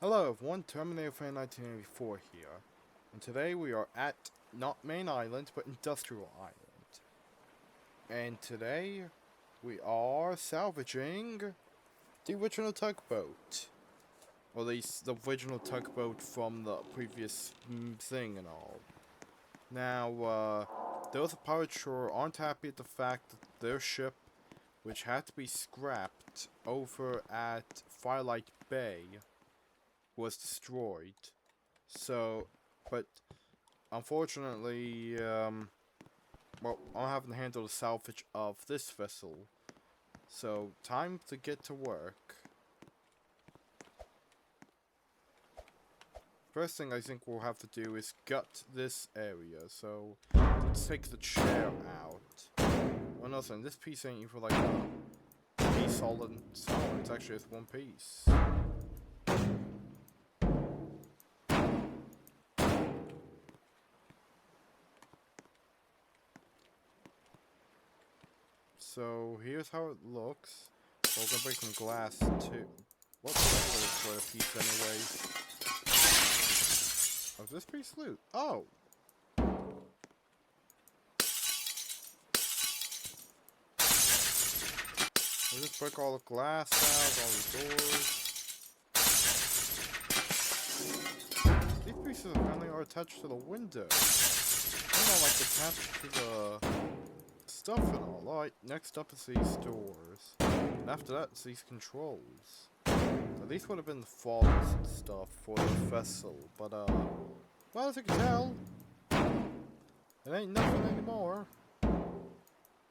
Hello everyone, Terminator Fan 1984 here, and today we are at not Main Island, but Industrial Island. And today we are salvaging the original tugboat. Or at least the original tugboat from the previous thing and all. Now, those of pirates sure aren't happy at the fact that their ship, which had to be scrapped over at Firelight Bay, was destroyed. So, but unfortunately, well, I'm having to handle the salvage of this vessel. So, time to get to work. First thing I think we'll have to do is gut this area. So, let's take the chair out. Well, no, son, this piece ain't even like a piece solid. It's actually just one piece. So here's how it looks. We're gonna break some glass too. What's for a piece anyway? Oh, this piece loot. Oh! We'll just break all the glass out, all the doors. These pieces apparently are attached to the window. They're not like attached to the stuff and all. Alright, next up is these doors. And after that, it's these controls. So these would have been the falls and stuff for the vessel. But, well, as you can tell, it ain't nothing anymore.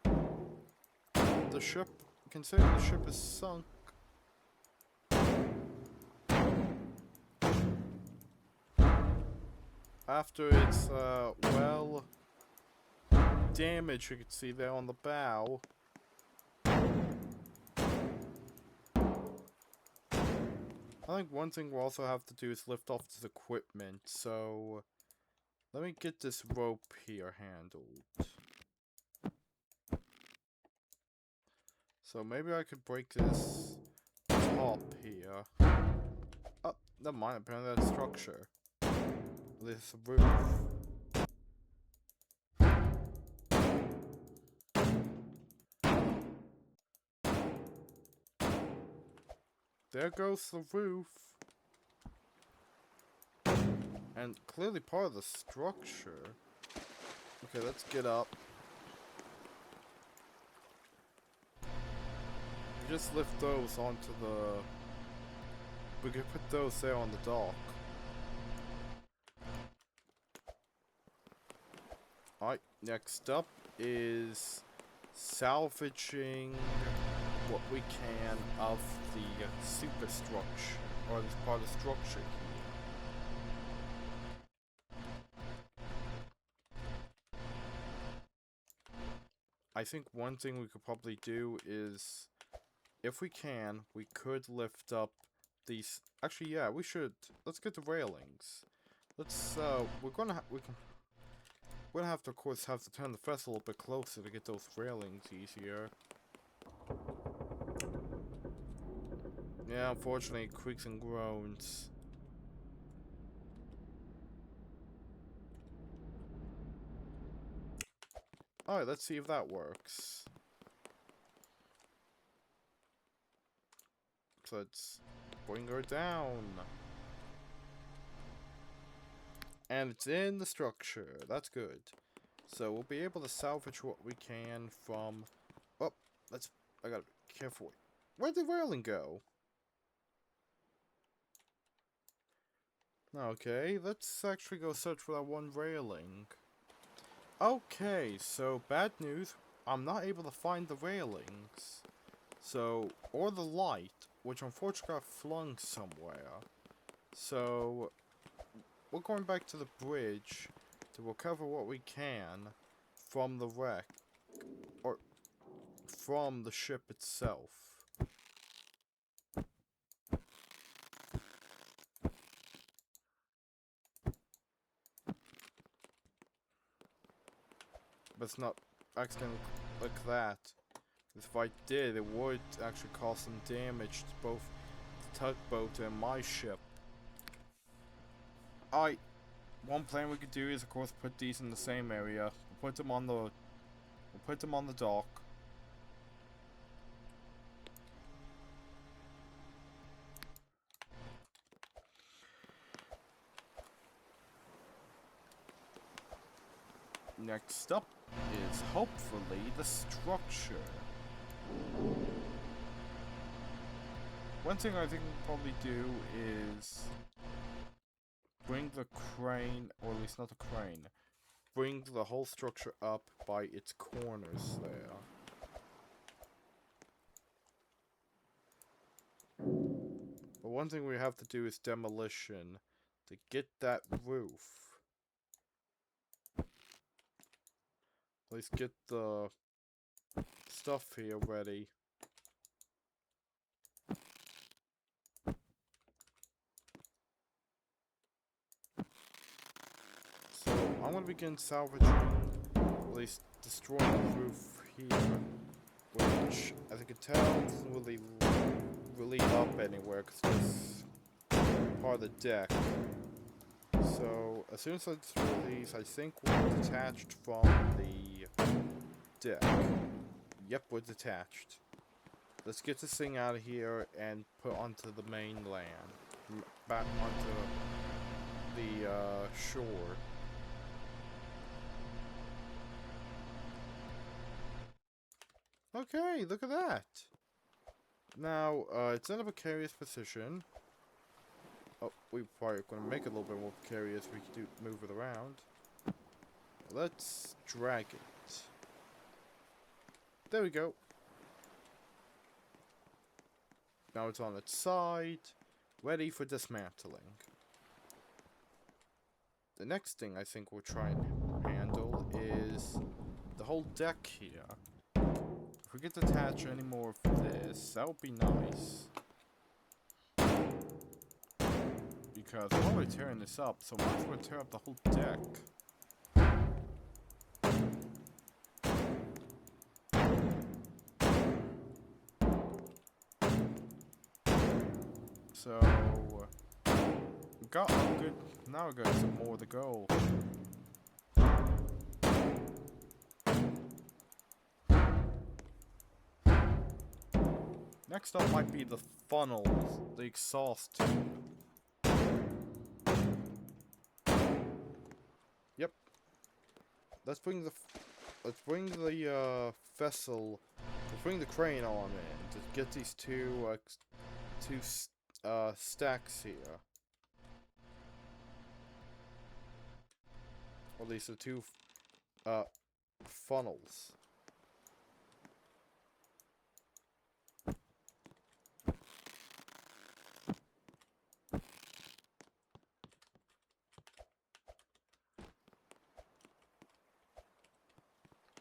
The ship, considering the ship is sunk. After its, well, damage you can see there on the bow. I think one thing we'll also have to do is lift off this equipment, so let me get this rope here handled. So maybe I could break this top here. Oh, never mind, apparently that's structure. This roof. There goes the roof. And clearly part of the structure. Okay, let's get up. Just lift those onto the... We could put those there on the dock. Alright, next up is salvaging what we can of the superstructure, or this part of the structure here. I think one thing we could probably do is, if we can, we could lift up these. Actually, yeah, we should. Let's get the railings. Let's. We're gonna have to, of course, have to turn the vessel a little bit closer to get those railings easier. Yeah, unfortunately, it creaks and groans. Alright, let's see if that works. So let's bring her down. And it's in the structure. That's good. So we'll be able to salvage what we can from... Oh, I gotta be careful. Where'd the railing go? Okay, let's actually go search for that one railing. Okay, so bad news. I'm not able to find the railings. So, or the light, which unfortunately got flung somewhere. So, we're going back to the bridge to recover what we can from the wreck, or from the ship itself. But it's not accidentally like that. If I did, it would actually cause some damage to both the tugboat and my ship. Alright, one plan we could do is, of course, put these in the same area. We'll put them on the dock. Next up is hopefully the structure. One thing I think we'll probably do is bring the crane, or at least not the crane, bring the whole structure up by its corners there. But one thing we have to do is demolition to get that roof. At least get the stuff here ready. So I'm gonna begin salvaging, at least destroying the roof here, which, as you can tell, doesn't really up anywhere because it's part of the deck. So as soon as I destroy these, I think we're detached from the deck. Yep, we're detached. Let's get this thing out of here and put onto the mainland, back onto the shore. Okay, look at that. Now, it's in a precarious position. Oh, we're probably going to make it a little bit more precarious. We can move it around. Let's drag it. There we go. Now it's on its side, ready for dismantling. The next thing I think we'll try and handle is the whole deck here. If we could detach any more of this, that would be nice. Because while we're tearing this up, so might as well tear up the whole deck. So, we got a good, now we got some more to go. Next up might be the funnels, the exhaust tube. Yep. Let's bring the vessel. Let's bring the crane on in to get these two stacks here. Or at least the two funnels.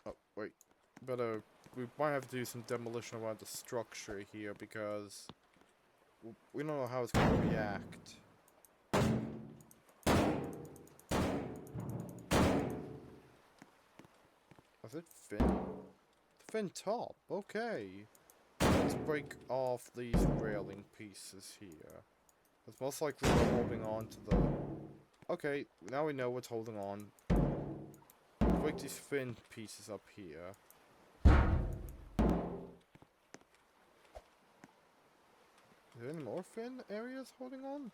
Oh, wait. We might have to do some demolition around the structure here because we don't know how it's going to react. Does it fin? Fin top, okay. Let's break off these railing pieces here. It's most likely we're holding on to the... Okay, now we know what's holding on. Break these fin pieces up here. Is there any more fin areas holding on?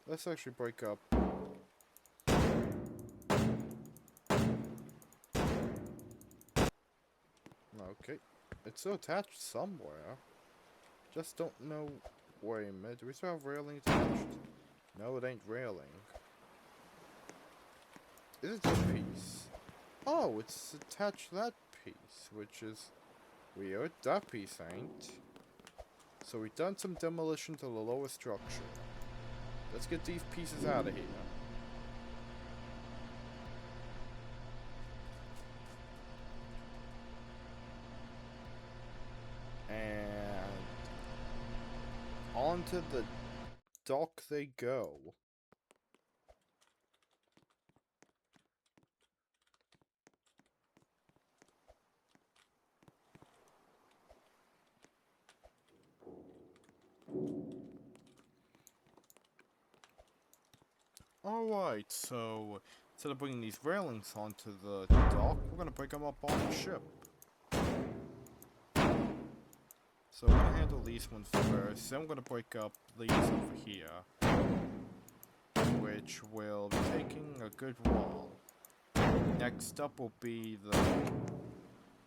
Let's actually break up. Okay. It's still attached somewhere. Just don't know. Wait a minute. Do we still have railing attached? No, it ain't railing. Is it this piece? Oh, it's attached to that piece, which is weird. That piece ain't. So we've done some demolition to the lower structure. Let's get these pieces out of here. And onto the dock they go. Alright, so instead of bringing these railings onto the dock, we're gonna break them up on the ship. So we're gonna handle these ones first, then we're gonna break up these over here, which will be taking a good while. Next up will be the...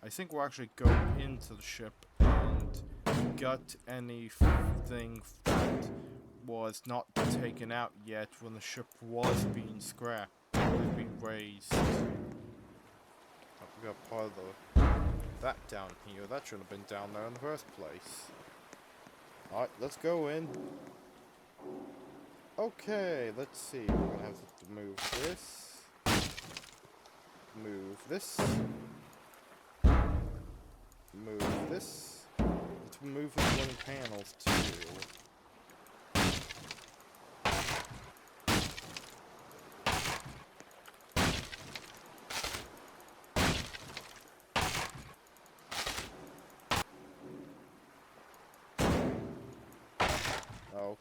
I think we'll actually go into the ship and gut anything that was not taken out yet when the ship was being scrapped, was being raised. Oh, we got part of that down here. That should have been down there in the first place. Alright, let's go in. Okay, let's see. We're gonna have to move this. Move this. Move this. Let's move the wooden panels too.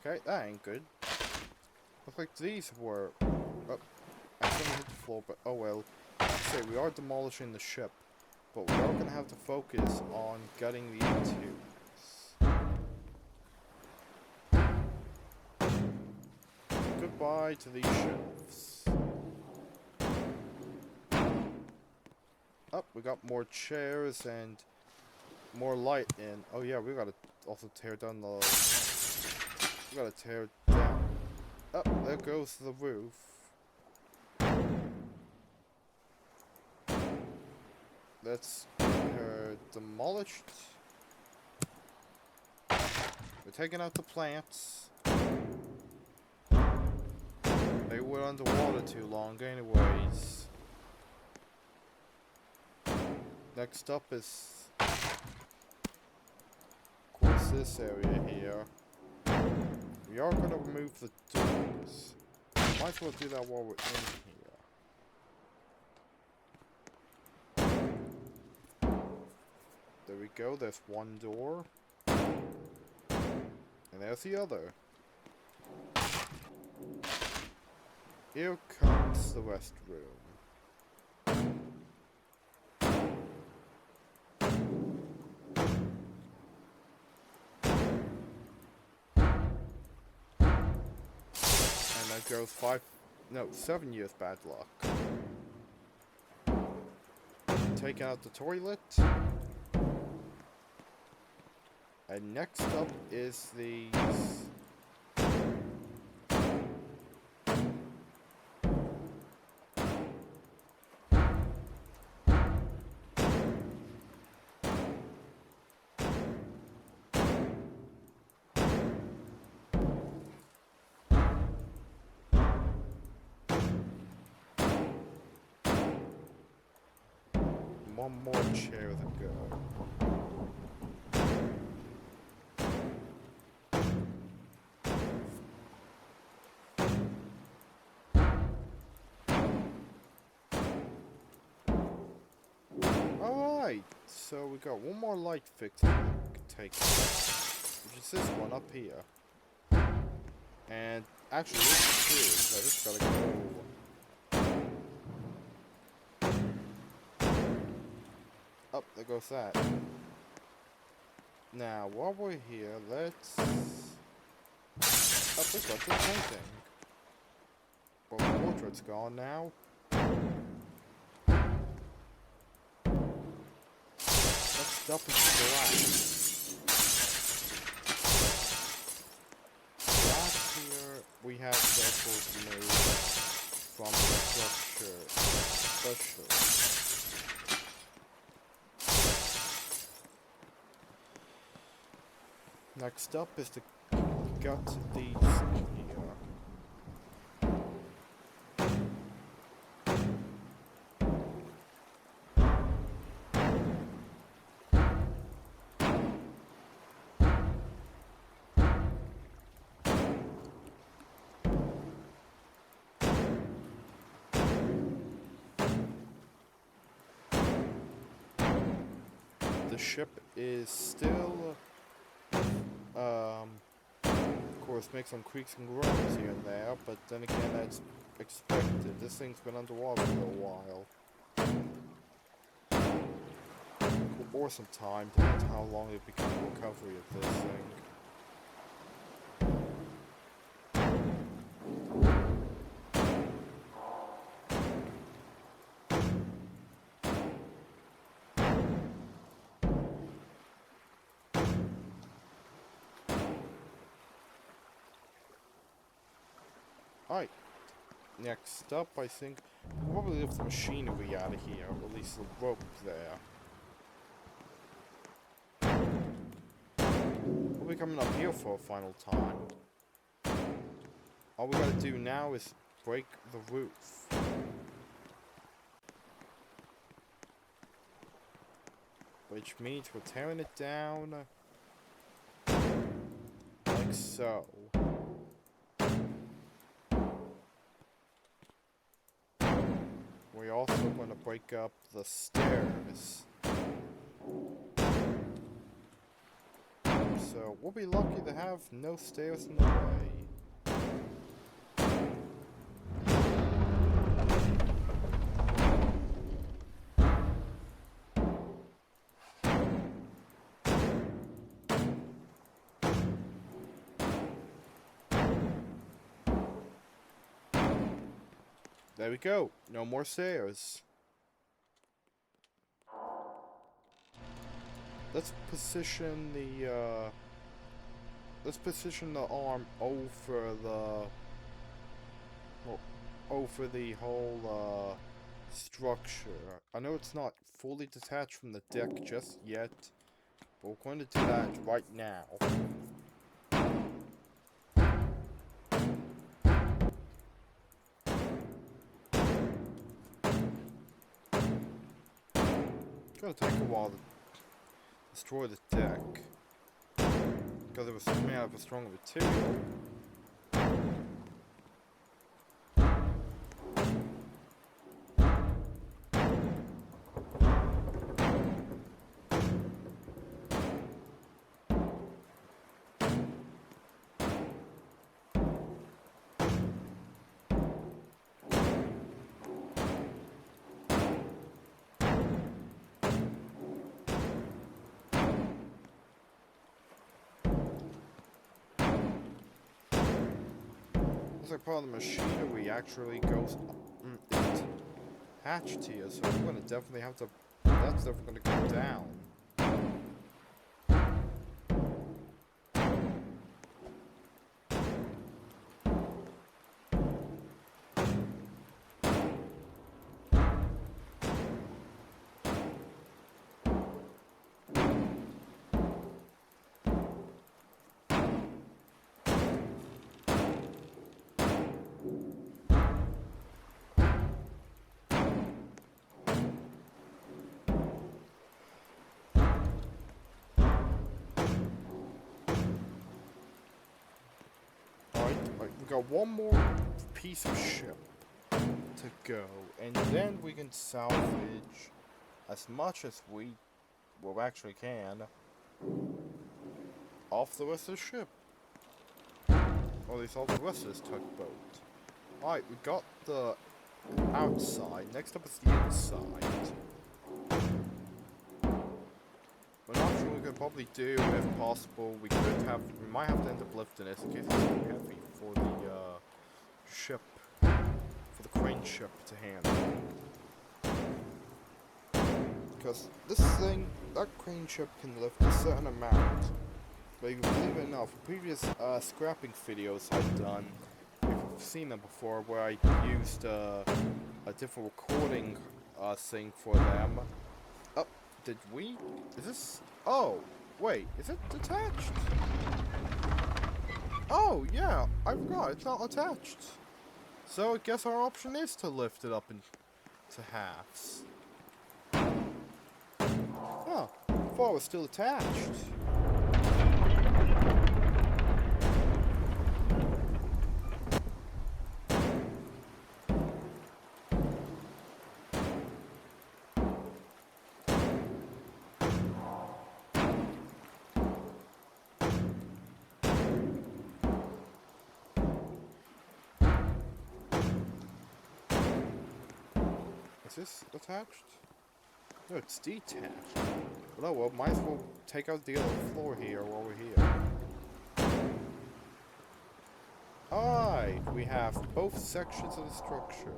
Okay, that ain't good. Looks like these were... Oh, I accidentally hit the floor, but oh well. Like I say, we are demolishing the ship, but we are going to have to focus on gutting the interiors. Goodbye to these shelves. Oh, we got more chairs and more light in. Oh yeah, we gotta also tear down the... We gotta tear it down. Oh, there goes the roof. That's demolished. We're taking out the plants. They were underwater too long anyways. Next up is, of course, this area here. We are going to remove the doors. Might as well do that while we're in here. There we go, there's one door. And there's the other. Here comes the restroom. Goes 7 years bad luck. Take out the toilet. And next up is these. One more chair to go. Alright, so we got one more light fix we can take, which is this one up here. And actually, this is two, so this gotta go. Oh, there goes that. Now, while we're here, let's... Oh, we got the painting. Well, the portrait's gone now. Next up is glass. Glass here, we have circles made from the structure, especially. Next up is to gut these here. The ship is still of course, make some creaks and groans here and there, but then again, that's expected. This thing's been underwater for a while. Or some time, depends on how long it becomes recovery of this thing. Alright, next up I think we'll probably lift the machinery out of here, or at least the rope there. We'll be coming up here for a final time. All we gotta do now is break the roof. Which means we're tearing it down like so. We're also going to break up the stairs. So we'll be lucky to have no stairs in the way. There we go. No more stairs. Let's position the arm over the whole structure. I know it's not fully detached from the deck just yet, but we're going to do that right now. It's gonna take a while to destroy the deck, because it was made out of a stronger material. Looks like part of the machinery actually goes attached here, so we're gonna definitely have to. That's definitely gonna go down. We've got one more piece of ship to go, and then we can salvage as much as we actually can off the rest of the ship. Or at least off the rest of this tugboat. Alright, we got the outside. Next up is the inside. We're not sure we could probably do, if possible. We might have to end up lifting this in case it's too heavy for the ship, for the crane ship to handle. Because this thing, that crane ship can lift a certain amount. But believe it or not, for previous scrapping videos I've done, if you've seen them before, where I used a different recording thing for them. Is this? Oh, wait, is it detached? Oh, yeah, I forgot, it's not attached. So I guess our option is to lift it up into halves. Oh, I thought it was still attached. this attached? No, it's detached. But oh well, might as well take out the other floor here while we're here. Alright, we have both sections of the structure.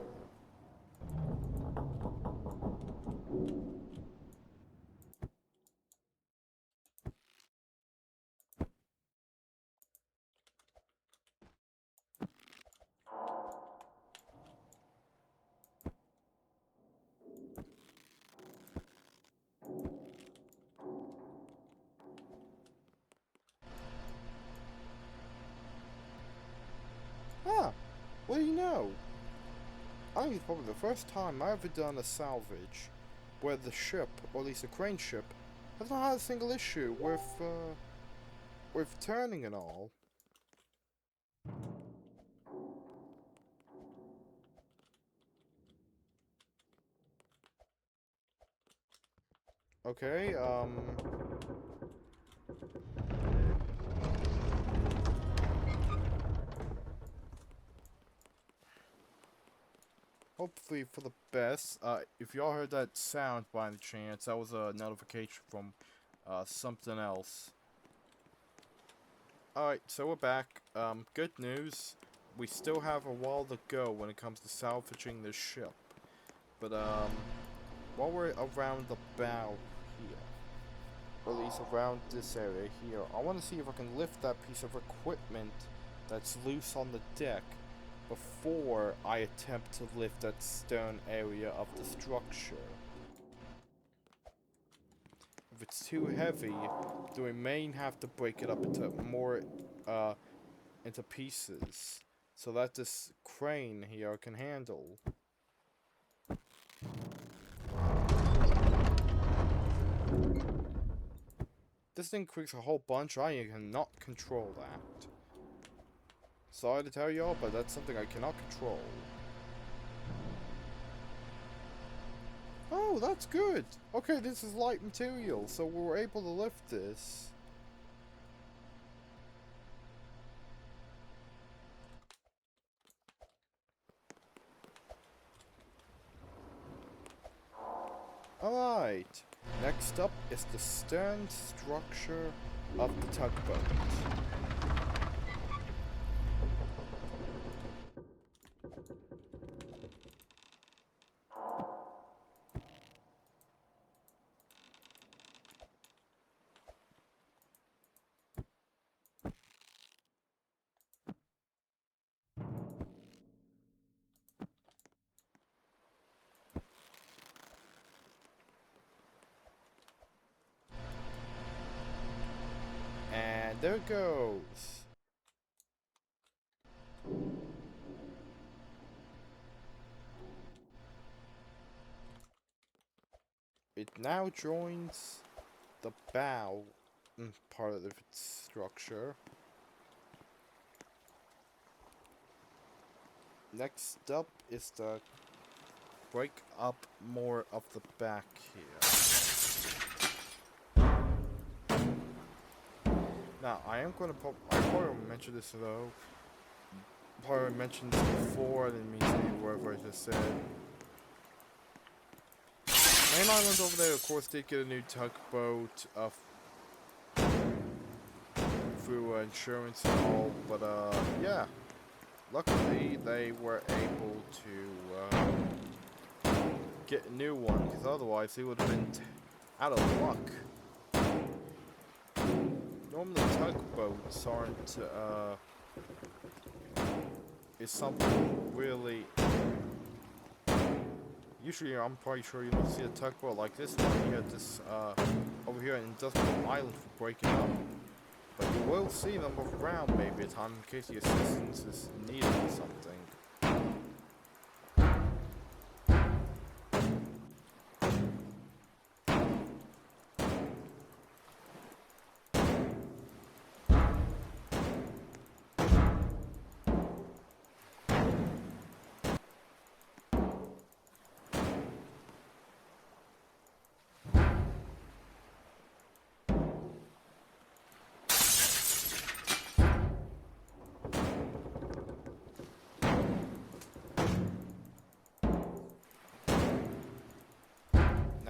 Ah, what do you know? I think it's probably the first time I've ever done a salvage where the ship, or at least the crane ship, has not had a single issue with turning and all. Okay, hopefully for the best. If y'all heard that sound by any chance, that was a notification from, something else. Alright, so we're back. Good news. We still have a while to go when it comes to salvaging this ship. But, while we're around the bow here, or at least around this area here, I want to see if I can lift that piece of equipment that's loose on the deck before I attempt to lift that stone area of the structure. If it's too heavy, then we may have to break it up into more, into pieces, so that this crane here can handle. This thing creaks a whole bunch, I cannot control that. Sorry to tell y'all, but that's something I cannot control. Oh, that's good! Okay, this is light material, so we're able to lift this. Alright, next up is the stern structure of the tugboat. And there it goes. It now joins the bow part of its structure. Next up is to break up more of the back here. Now, I probably mentioned this though. Probably mentioned this before, I didn't mean to, whatever I just said. Main Island over there, of course, did get a new tugboat through insurance and all, but yeah. Luckily, they were able to get a new one, because otherwise they would have been out of luck. Normally tugboats aren't, is something really... Usually, I'm probably sure you don't see a tugboat like this one here, over here in Industrial Island for breaking up. But you will see them around maybe a time in case the assistance is needed or something.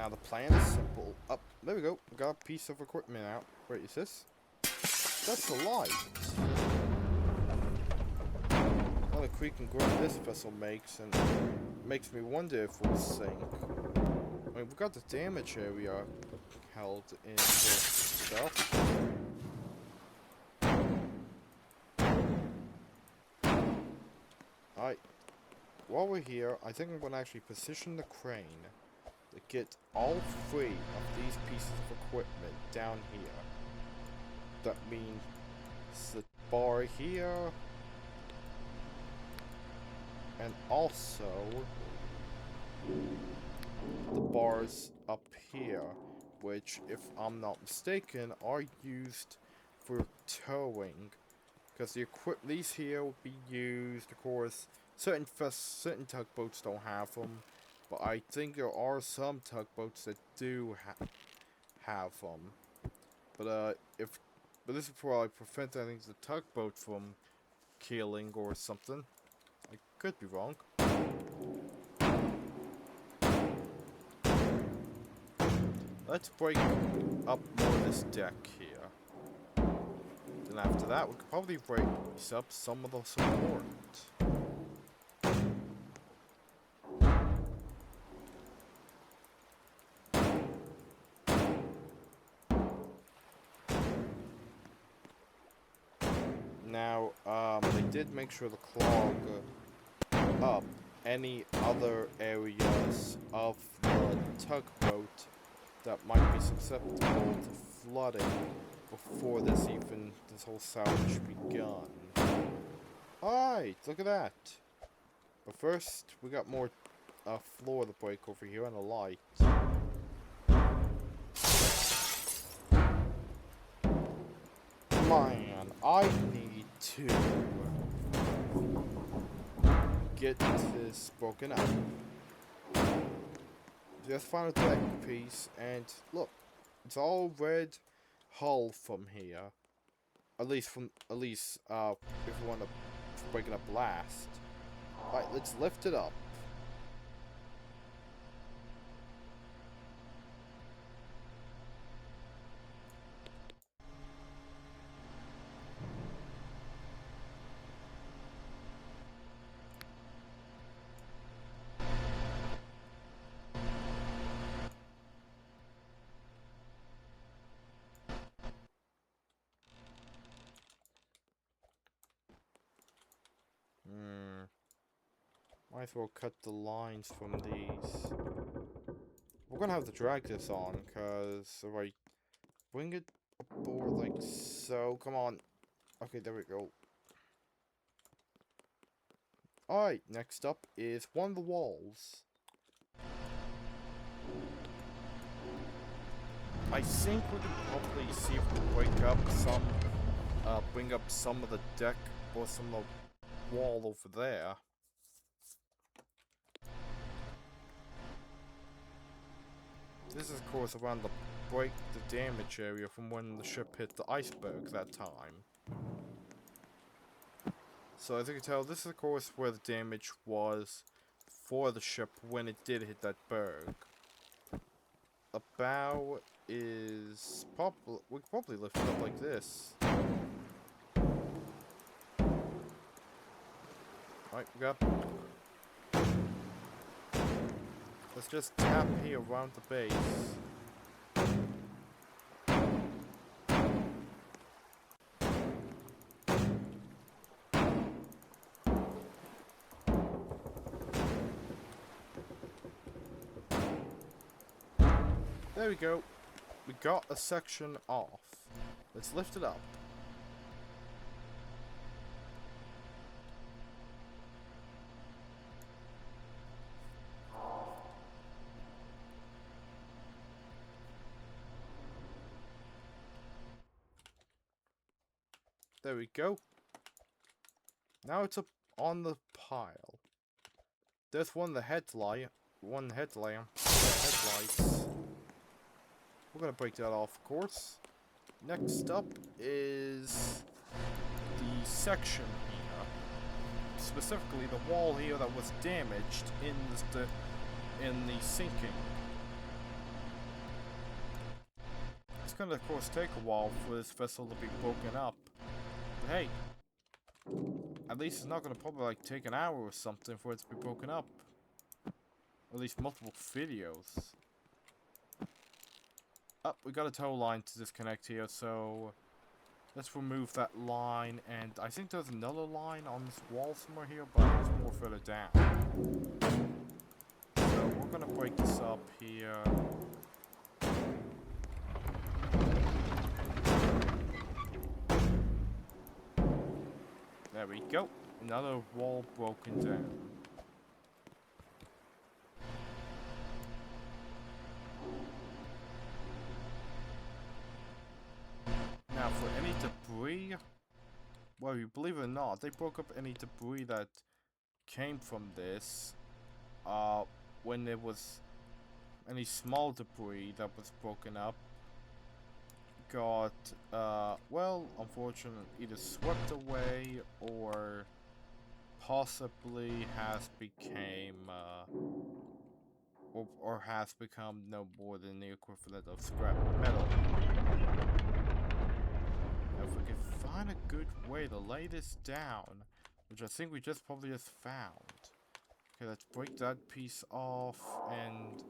Now the plan is simple. Up, there we go. We got a piece of equipment out. Wait, is this? That's a light. What a creak and groan this vessel makes, and makes me wonder if we'll sink. I mean, we've got the damage area held in the stuff. Alright. While we're here, I think I'm going to actually position the crane to get all three of these pieces of equipment down here. That means the bar here, and also the bars up here, which, if I'm not mistaken, are used for towing. Because these here will be used, of course. Certain tugboats don't have them, but I think there are some tugboats that do have them. But this is probably prevent the tugboat from killing or something. I could be wrong. Let's break up more of this deck here. Then after that, we could probably raise up some of the support. Now, they did make sure to clog up any other areas of the tugboat that might be susceptible to flooding before this whole salvage begun. Alright, look at that. But first, we got more floor to break over here and a light. Man, I need to get this broken up. Just found a deck piece, and look, it's all red hull from here. At least if we want to break it up last. Alright, let's lift it up. Might as well cut the lines from these. We're gonna have to drag this on, cause if I bring it aboard like so, come on. Okay, there we go. Alright, next up is one of the walls. I think we can probably see if we can bring up some of the deck or some of the wall over there. This is, of course, around the break the damage area from when the ship hit the iceberg that time. So as you can tell, this is, of course, where the damage was for the ship when it did hit that berg. A bow is probably, we could probably lift it up like this. Alright, we got. Let's just tap here around the base. There we go. We got a section off. Let's lift it up. There we go. Now it's up on the pile. There's one headlights. We're gonna break that off, of course. Next up is the section here. Specifically the wall here that was damaged in the sinking. gonna of course take a while for this vessel to be broken up. But hey, at least it's not gonna probably like take an hour or something for it to be broken up. Or at least multiple videos. Oh, we got a tow line to disconnect here, so let's remove that line. And I think there's another line on this wall somewhere here, but it's more further down. So we're gonna break this up here. There we go. Another wall broken down. Now for any debris, well, you believe it or not, they broke up any debris that came from this. When there was any small debris that was broken up, got, well, unfortunately, either swept away or possibly has became, or has become no more than the equivalent of scrap metal. Now, if we can find a good way to lay this down, which I think we just probably just found. Okay, let's break that piece off, and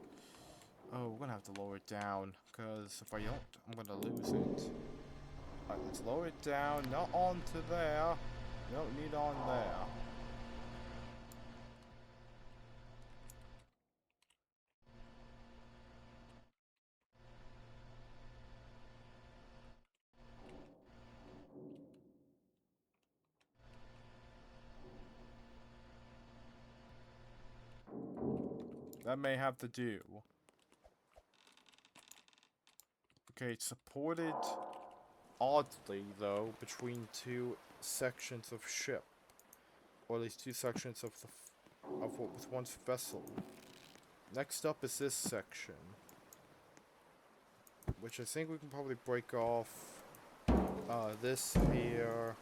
oh, we're gonna have to lower it down, because if I don't, I'm gonna lose it. Alright, let's lower it down, not onto there. We don't need on there. That may have to do. Okay, it's supported oddly, though, between two sections of ship. Or at least two sections of of what was once vessel. Next up is this section, which I think we can probably break off this here.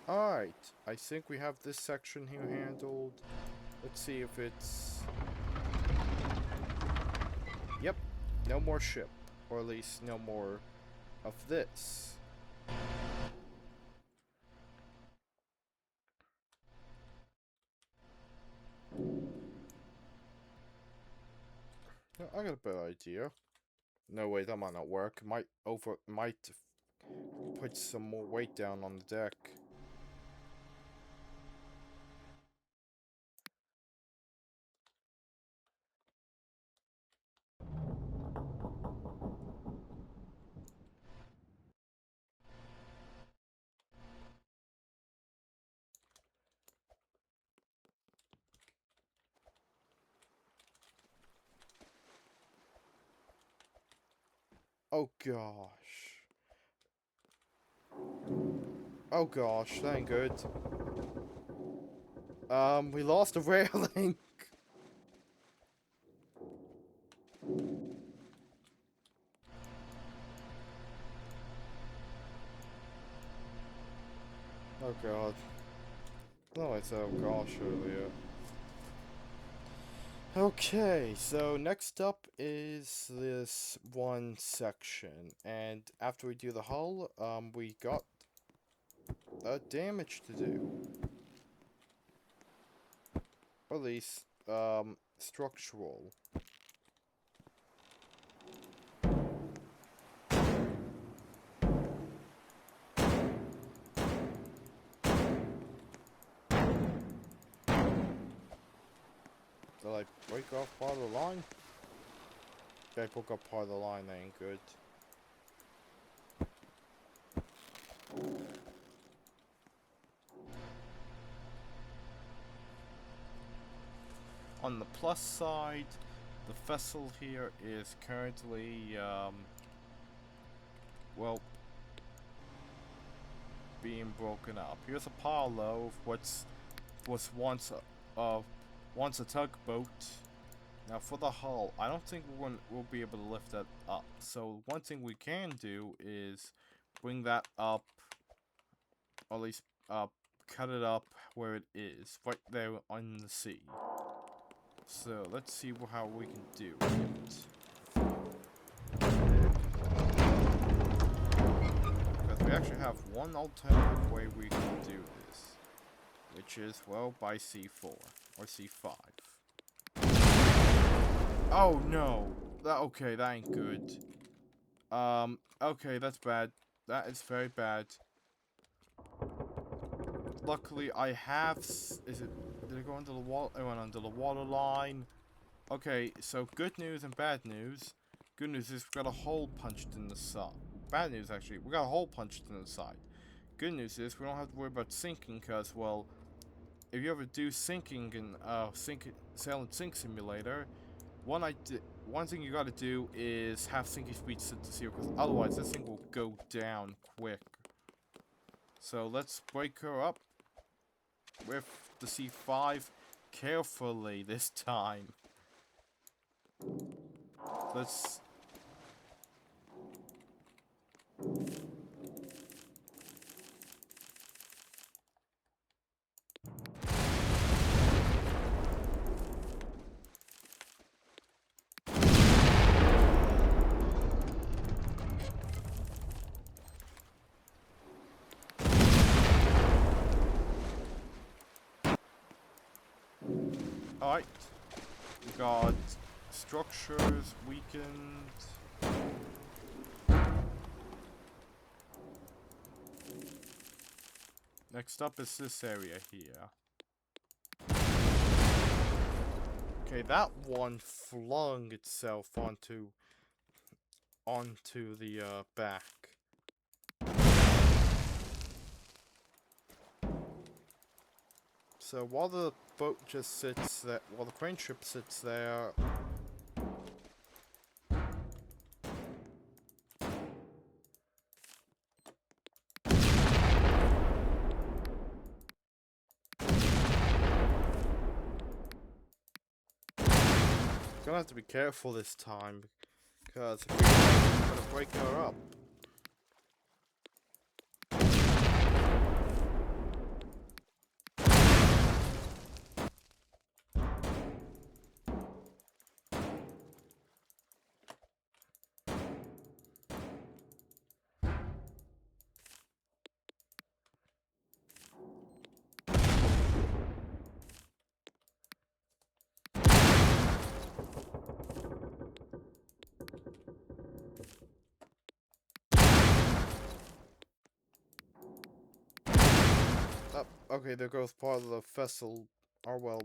Alright, I think we have this section here handled. Let's see if it's... Yep, no more ship. Or at least no more of this. I got a better idea. No, wait, that might not work. It might put some more weight down on the deck. Oh gosh. Oh gosh, that ain't good. We lost a railing. Oh god. No, I said oh gosh earlier. Okay, so next up is this one section, and after we do the hull, we got damage to do. Or at least, structural. Did I break off part of the line? If I broke up part of the line, that ain't good. On the plus side, the vessel here is currently, well, being broken up. Here's a pile though of was once a tugboat. Now for the hull, I don't think we'll be able to lift that up. So one thing we can do is bring that up, or at least cut it up where it is, right there on the sea. So let's see how we can do it. Because we actually have one alternative way we can do this, which is, well, by C4 or C5. Oh no! Okay, that ain't good. Okay, that's bad. That is very bad. Luckily, I have... did it go under the wall? It went under the water line. Okay, so good news and bad news. Good news is we got a hole punched in the side. Bad news, actually, we got a hole punched in the side. Good news is we don't have to worry about sinking, because, well, if you ever do sinking in Sail and Sink Simulator, one thing you gotta do is have sinking speed set to 0, because otherwise this thing will go down quick. So let's break her up with the C5 carefully this time. Let's... Alright. We got structures weakened. Next up is this area here. Okay, that one flung itself onto the back. So while the boat just sits there, while the crane ship sits there, gonna have to be careful this time, because if we're gonna break her up. Okay, there goes part of the vessel. Or well.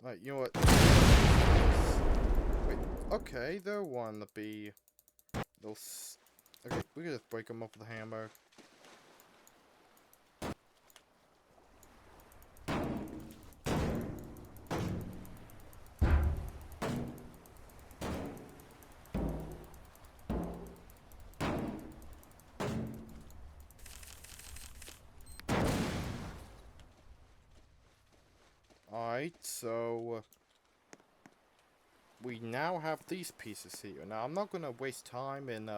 Right, you know what? Wait, okay, there wanna be those. Okay, we can just break them up with a hammer. Alright, so we now have these pieces here. Now, I'm not gonna waste time and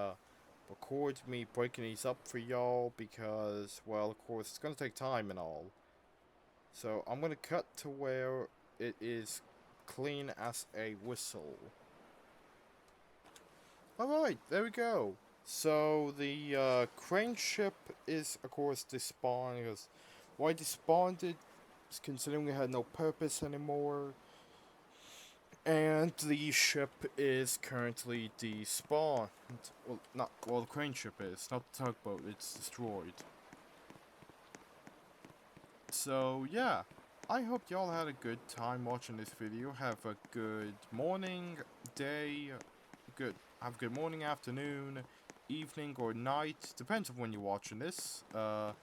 record me breaking these up for y'all because, well, of course, it's gonna take time and all. So, I'm gonna cut to where it is clean as a whistle. Alright, there we go. So, the crane ship is, of course, despawned because why despawned it is considering it had no purpose anymore. And the ship is currently despawned. Well, the crane ship is, not the tugboat, it's destroyed. So, yeah. I hope y'all had a good time watching this video. Have a good morning, day, have a good morning, afternoon, evening or night, depends on when you're watching this. Bye.